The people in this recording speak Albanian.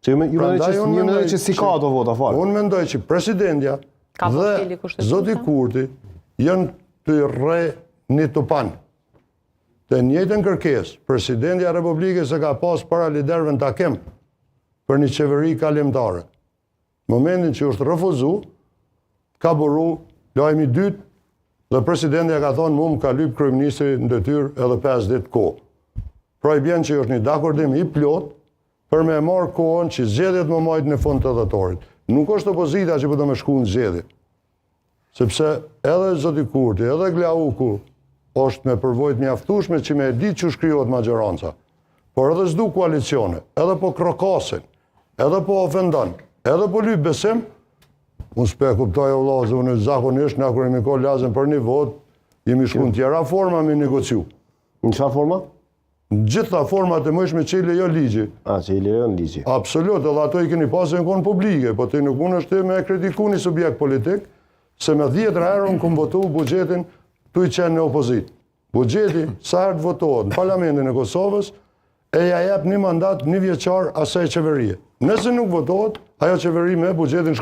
Ju mendoj që si ka ato vota fare. Unë mendoj që presidentja dhe zoti Kurti janë të rre një tupan. Të njëjtën kërkesë, presidentja e Republikës e ka pas para liderëve në takim për një qeveri kalimtare. Momentin që është refuzu, ka buru lajmi dytë dhe presidentja ka thonë mu më ka lyp kryeministri në detyrë edhe 5 ditë kohë. Pra i bjen që është një dakordim i plot për me marrë kohën që zgjedhjet më majtë në fund të dhëtorit. Nuk është opozita që përdo me shku në zgjedhje. Sepse edhe zoti Kurti, edhe Glauku është me përvojt mjaftueshme që me e ditë që shkryot majoranca. Por edhe s'du koalicione, edhe po krokasin, edhe po ofendon, edhe po lyp besim, unë s'pe kuptoj o lazë, unë zakonisht na kur jemi ko lazën për një vot, jemi shku në tjera forma me negociu. Në çfarë forma? Në gjitha format e mëjshme që i lejo ligji. Që i lejo në ligji. Absolut, edhe ato i keni pasë në konë publike, po të nuk mund është me kritiku një subjekt politik, se me 10 herë unë këmë votu bugjetin tu i qenë në opozit. Bugjeti, sa herë të votohet në Parlamentin e Kosovës, e ja jep një mandat një vjeqar asaj qeverie. Nëse nuk votohet, ajo qeveri me bugjetin